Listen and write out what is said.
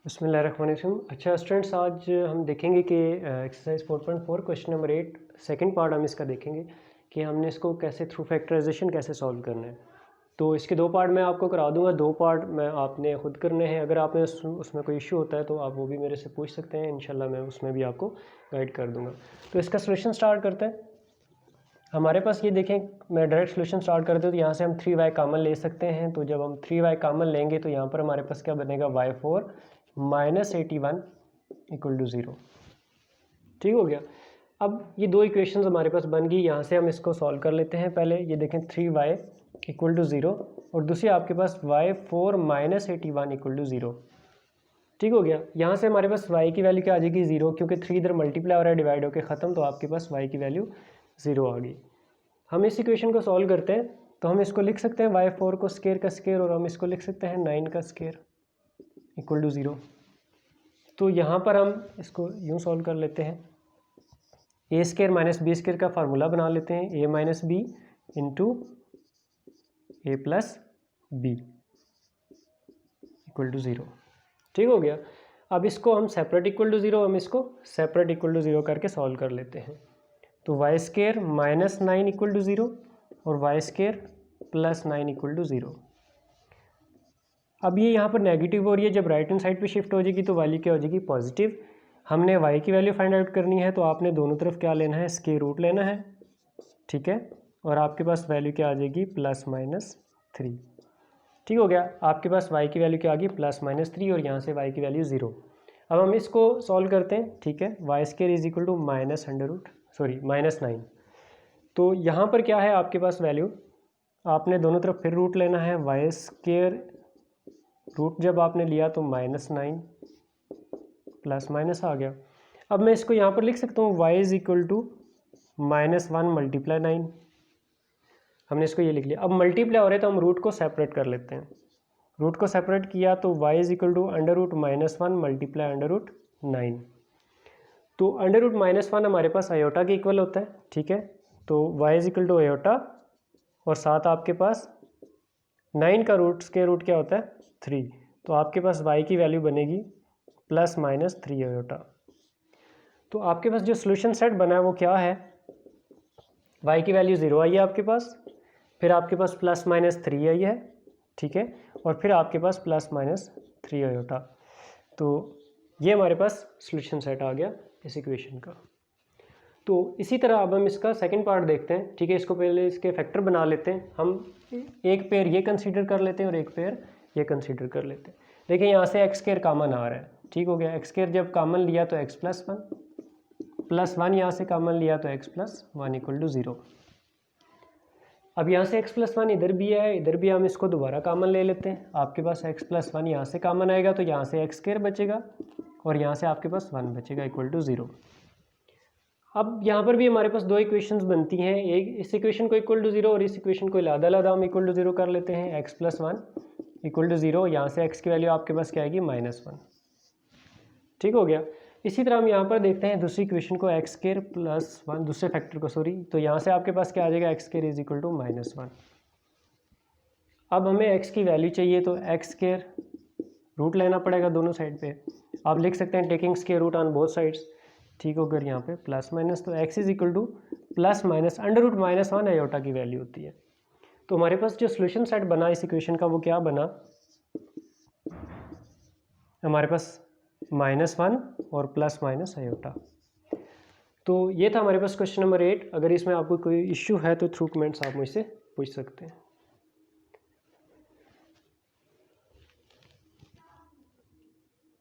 बिस्मिल्लाहिर्रहमानिर्रहीम। अच्छा स्टूडेंट्स, आज हम देखेंगे कि exercise 4.4 question number 8 second part हम इसका देखेंगे कि हमने इसको कैसे थ्रू फैक्टराइजेशन कैसे सॉल्व करना है। तो इसके दो पार्ट मैं आपको करा दूंगा, दो पार्ट मैं आपने खुद करने हैं। अगर आपने उसमें कोई इशू होता है तो आप वो भी मेरे से पूछ सकते हैं, इंशाल्लाह मैं उसमें भी आपको गाइड कर दूंगा। तो इसका सोल्यूशन स्टार्ट करते हैं। हमारे पास ये देखें, मैं डायरेक्ट सोल्यूशन स्टार्ट करते हूँ तो यहाँ से हम 3y कॉमन ले सकते हैं। तो जब हम 3y कॉमन लेंगे तो यहाँ पर हमारे पास क्या बनेगा, y4 माइनस 81 इक्वल टू 0। ठीक हो गया। अब ये दो इक्वेशंस हमारे पास बन गई। यहाँ से हम इसको सॉल्व कर लेते हैं। पहले ये देखें 3y इक्वल टू 0 और दूसरी आपके पास y4 माइनस 81 इक्वल टू 0। ठीक हो गया। यहाँ से हमारे पास y की वैल्यू क्या आ जाएगी, 0, क्योंकि 3 इधर मल्टीप्लाई हो रहा है, डिवाइड होकर ख़त्म, तो आपके पास y की वैल्यू 0 आ गई। हम इस इक्वेशन को सॉल्व करते हैं तो हम इसको लिख सकते हैं y4 को स्केयर का स्केयर, और हम इसको लिख सकते हैं 9 का स्केयर इक्वल टू 0। तो यहाँ पर हम इसको यूँ सॉल्व कर लेते हैं। A square minus B square का फार्मूला बना लेते हैं, A minus B into A plus B equal to 0। ठीक हो गया। अब इसको हम सेपरेट इक्वल टू 0, हम इसको सेपरेट इक्वल टू 0 करके सॉल्व कर लेते हैं। तो y square minus 9 equal to 0 और y square plus 9 equal to 0। अब ये यहाँ पर नेगेटिव हो रही है, जब राइट हैंड साइड पे शिफ्ट हो जाएगी तो वैल्यू क्या हो जाएगी, पॉजिटिव। हमने y की वैल्यू फाइंड आउट करनी है तो आपने दोनों तरफ क्या लेना है, स्क्वायर रूट लेना है। ठीक है, और आपके पास वैल्यू क्या आ जाएगी, प्लस माइनस 3। ठीक हो गया। आपके पास y की वैल्यू क्या आ गई, प्लस माइनस 3, और यहाँ से y की वैल्यू 0। अब हम इसको सॉल्व करते हैं। ठीक है, y square is equal to minus 9। तो यहाँ पर क्या है आपके पास वैल्यू, आपने दोनों तरफ फिर रूट लेना है। वाई स्केयर रूट जब आपने लिया तो माइनस 9 प्लस माइनस आ गया। अब मैं इसको यहाँ पर लिख सकता हूँ y is equal to minus 1 multiply 9। हमने इसको ये लिख लिया। अब मल्टीप्लाई हो रहे तो हम रूट को सेपरेट कर लेते हैं। रूट को सेपरेट किया तो y is equal to under root minus 1 multiply under root 9। तो अंडर रूट माइनस 1 हमारे पास आयोटा के इक्वल होता है। ठीक है, तो y is equal to iota, और साथ आपके पास 9 का रूट स्क्वायर रूट क्या होता है, 3। तो आपके पास y की वैल्यू बनेगी प्लस माइनस 3 आयोटा। तो आपके पास जो सोल्यूशन सेट बना है वो क्या है, y की वैल्यू 0 आई है आपके पास, फिर आपके पास प्लस माइनस 3 आई है। ठीक है, और फिर आपके पास प्लस माइनस 3 आयोटा। तो ये हमारे पास सोल्यूशन सेट आ गया इस इक्वेशन का। तो इसी तरह अब हम इसका सेकंड पार्ट देखते हैं। ठीक है, इसको पहले इसके फैक्टर बना लेते हैं। हम एक पेयर ये कंसीडर कर लेते हैं और एक पेयर ये कंसीडर कर लेते हैं। देखिए यहाँ से एक्स स्क्वायर कॉमन आ रहा है। ठीक हो गया, एक्स स्क्वायर जब कॉमन लिया तो एक्स प्लस 1 प्लस 1 यहाँ से कॉमन लिया तो एक्स प्लस 1 इक्वल टू 0। अब यहाँ से एक्स प्लस 1 इधर भी है, इधर भी हम इसको दोबारा कॉमन ले लेते हैं। आपके पास एक्स प्लस 1 यहाँ से कॉमन आएगा तो यहाँ से एक्स स्क्वायर बचेगा और यहाँ से आपके पास 1 बचेगा इक्वल टू 0। अब यहाँ पर भी हमारे पास दो इक्वेशंस बनती हैं, एक इस इक्वेशन को इक्वल टू 0 और इस इक्वेशन को अलग हम इक्वल टू 0 कर लेते हैं। एक्स प्लस 1 इक्वल टू 0, यहाँ से एक्स की वैल्यू आपके पास क्या आएगी, माइनस 1। ठीक हो गया। इसी तरह हम यहाँ पर देखते हैं दूसरी इक्वेशन को, एक्स स्क्वायर प्लस 1, दूसरे फैक्टर को सॉरी, तो यहाँ से आपके पास क्या आ जाएगा, x square is equal to minus 1। अब हमें एक्स की वैल्यू चाहिए तो एक्स स्क्वायर रूट लेना पड़ेगा दोनों साइड पे। आप लिख सकते हैं taking square root on both sides. ठीक हो, अगर यहाँ पे प्लस माइनस तो x is equal to plus minus under root minus 1 iota की वैल्यू होती है। तो हमारे पास जो सोल्यूशन सेट बना इस इक्वेशन का वो क्या बना, हमारे पास -1 और प्लस माइनस आयोटा। तो ये था हमारे पास क्वेश्चन नंबर 8। अगर इसमें आपको कोई इश्यू है तो थ्रू कमेंट्स आप मुझसे पूछ सकते हैं।